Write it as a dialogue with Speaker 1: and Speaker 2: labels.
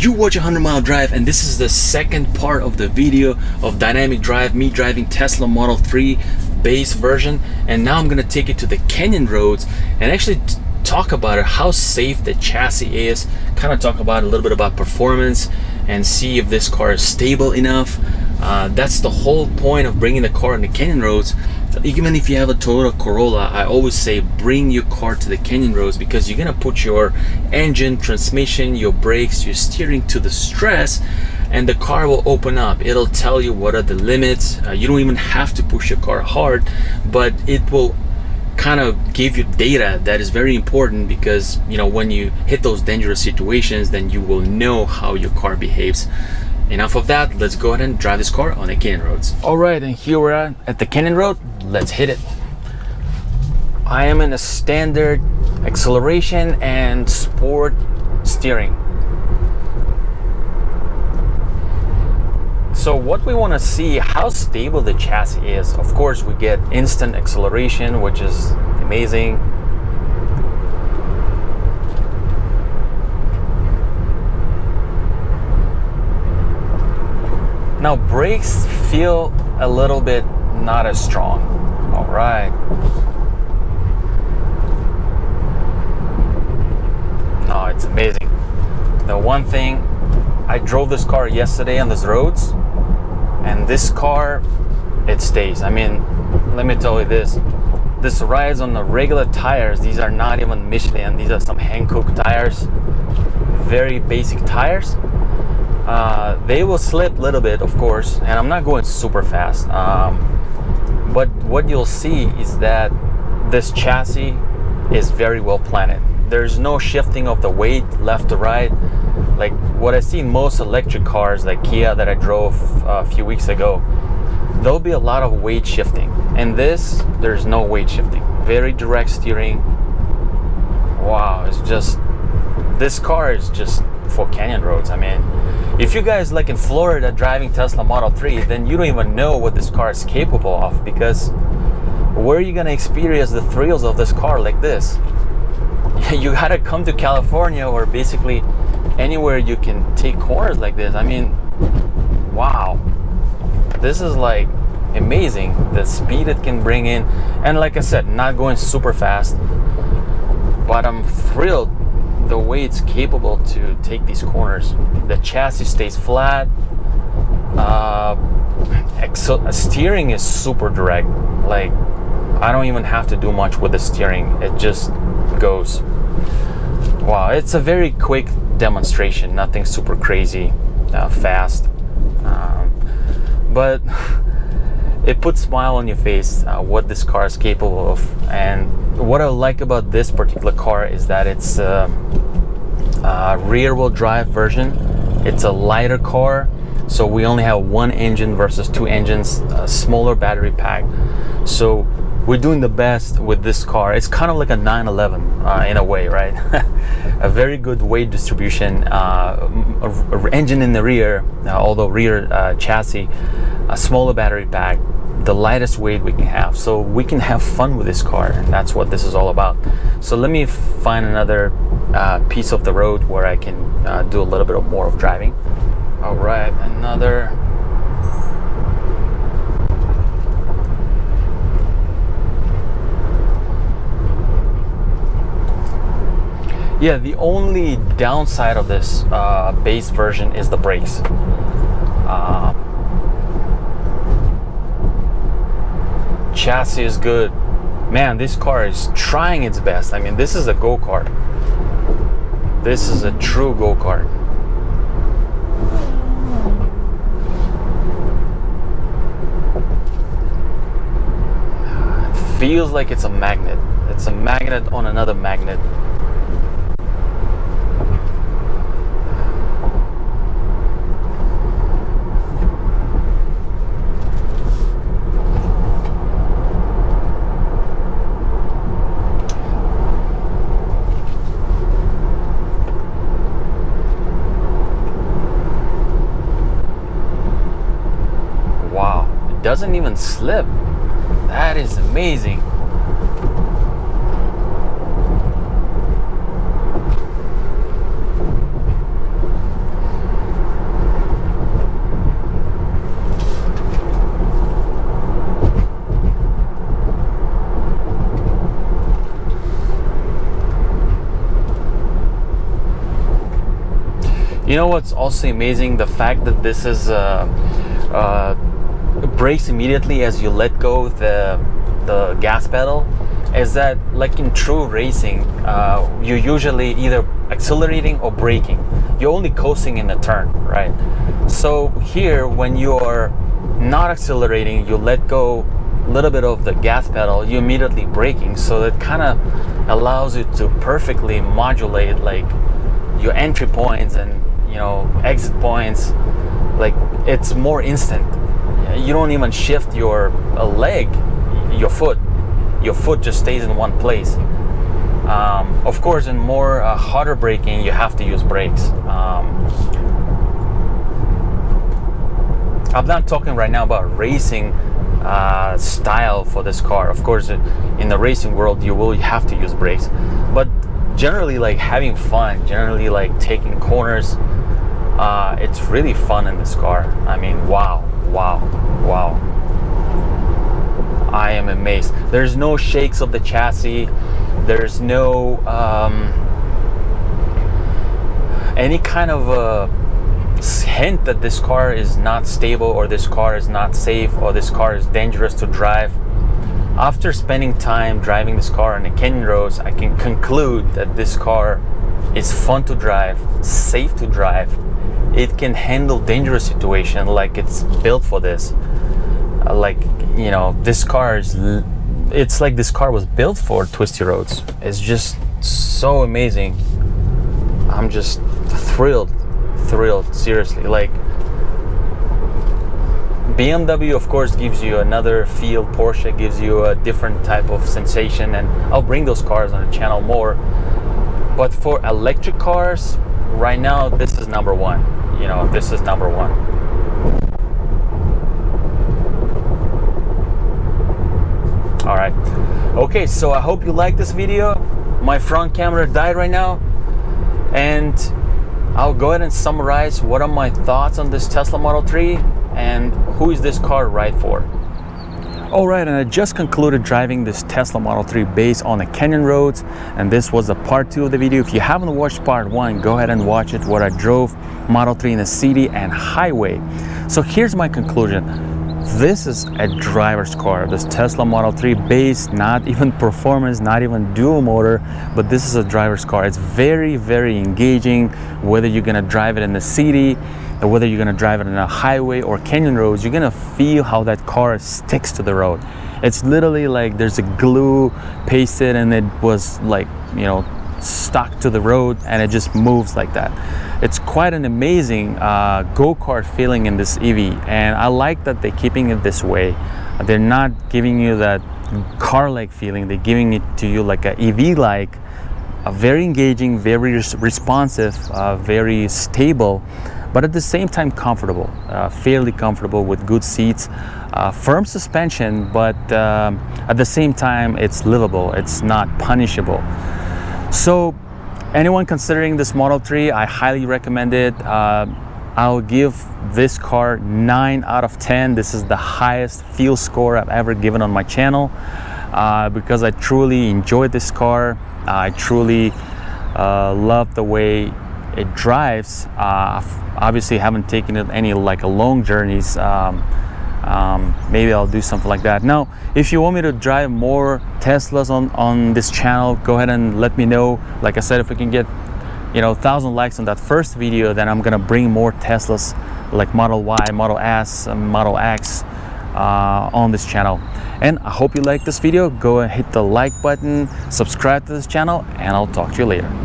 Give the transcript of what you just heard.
Speaker 1: You watch 100 Mile Drive, and this is the second part of the video of dynamic drive, me driving Tesla Model 3 base version. And now I'm gonna take it to the canyon roads and actually talk about it, how safe the chassis is, kind of talk about a little bit about performance and see if this car is stable enough. That's the whole point of bringing the car on the canyon roads. Even if you have a Toyota Corolla, I always say bring your car to the canyon roads, because you're gonna put your engine, transmission, your brakes, your steering to the stress, and the car will open up. It'll tell you what are the limits. You don't even have to push your car hard, but it will kind of give you data that is very important, because you know, when you hit those dangerous situations, then you will know how your car behaves. Enough of that, let's go ahead and drive this car on the canyon roads. All right, and here we're at the canyon road. Let's hit it. I am in a standard acceleration and sport steering. So what we want to see, how stable the chassis is. Of course, we get instant acceleration, which is amazing. Now brakes feel a little bit not as strong. All right. No, it's amazing. The one thing, I drove this car yesterday on these roads, and this car, it stays. I mean, let me tell you this. This rides on the regular tires. These are not even Michelin. These are some Hankook tires. Very basic tires. They will slip a little bit, of course, and I'm not going super fast. But what you'll see is that this chassis is very well planted. There's no shifting of the weight left to right. Like what I see in most electric cars, like Kia that I drove a few weeks ago, there'll be a lot of weight shifting. And this, there's no weight shifting. Very direct steering. Wow, it's just, this car is just for canyon roads. I mean, if you guys like in Florida driving Tesla Model 3, then you don't even know what this car is capable of, because where are you gonna experience the thrills of this car like this? You gotta come to California, or basically anywhere you can take corners like this. I mean, wow, this is like amazing, the speed it can bring in. And like I said, not going super fast, but I'm thrilled the way it's capable to take these corners. The chassis stays flat. Steering is super direct. Like, I don't even have to do much with the steering. It just goes. Wow, it's a very quick demonstration. Nothing super crazy, fast. But it puts a smile on your face, what this car is capable of. And what I like about this particular car is that it's a rear-wheel drive version. It's a lighter car, so we only have one engine versus two engines, a smaller battery pack. So we're doing the best with this car. It's kind of like a 911 in a way, right? A very good weight distribution, engine in the rear, although rear chassis, a smaller battery pack, the lightest weight we can have, so we can have fun with this car, and that's what this is all about. So let me find another piece of the road where I can do a little bit more of driving. All right, another. Yeah, the only downside of this base version is the brakes. Chassis is good. Man, this car is trying its best. I mean, this is a go-kart. This is a true go-kart. It feels like it's a magnet. It's a magnet on another magnet. Doesn't even slip. That is amazing. You know what's also amazing? The fact that this is brakes immediately as you let go the gas pedal, is that like in true racing, you're usually either accelerating or braking. You're only coasting in the turn, right? So here, when you're not accelerating, you let go a little bit of the gas pedal, you're immediately braking. So that kind of allows you to perfectly modulate like your entry points and, you know, exit points. Like, it's more instant. You don't even shift your leg, your foot just stays in one place. Of course, in more harder braking, you have to use brakes. I'm not talking right now about racing style for this car. Of course, in the racing world, you will have to use brakes, but generally, like having fun, generally like taking corners, it's really fun in this car. I mean, wow. I am amazed. There's no shakes of the chassis. There's no any kind of hint that this car is not stable, or this car is not safe, or this car is dangerous to drive. After spending time driving this car on the canyon roads, I can conclude that this car is fun to drive, safe to drive. It can handle dangerous situations like it's built for this. Like, you know, this car is, it's like this car was built for twisty roads. It's just so amazing. I'm just thrilled, seriously. Like, BMW, of course, gives you another feel. Porsche gives you a different type of sensation, and I'll bring those cars on the channel more. But for electric cars, right now, this is number one. You know, this is number one. All right. Okay, so I hope you like this video. My front camera died right now, and I'll go ahead and summarize what are my thoughts on this Tesla Model 3 and who is this car right for. Alright, and I just concluded driving this Tesla Model 3 base on the canyon roads, and this was the part 2 of the video. If you haven't watched part 1, go ahead and watch it, where I drove Model 3 in the city and highway. So here's my conclusion. This is a driver's car. This Tesla Model 3 base, not even performance, not even dual motor, but this is a driver's car. It's very, very engaging, whether you're gonna drive it in the city, or whether you're gonna drive it on a highway or canyon roads. You're gonna feel how that car sticks to the road. It's literally like there's a glue pasted and it was like, you know, stuck to the road, and it just moves like that. It's quite an amazing go-kart feeling in this EV, and I like that they're keeping it this way. They're not giving you that car-like feeling. They're giving it to you like an EV-like, very engaging, very responsive, very stable, but at the same time comfortable, fairly comfortable with good seats, firm suspension, but at the same time it's livable, it's not punishable. So anyone considering this Model 3, I highly recommend it. I'll give this car 9 out of 10. This is the highest feel score I've ever given on my channel, because I truly enjoyed this car. I truly love the way it drives. Obviously haven't taken it any like long journeys. Maybe I'll do something like that. Now, if you want me to drive more Teslas on this channel, go ahead and let me know. Like I said, if we can get, you know, 1,000 likes on that first video, then I'm gonna bring more Teslas like Model Y, Model S, and Model X on this channel. And I hope you like this video. Go and hit the like button, subscribe to this channel, and I'll talk to you later.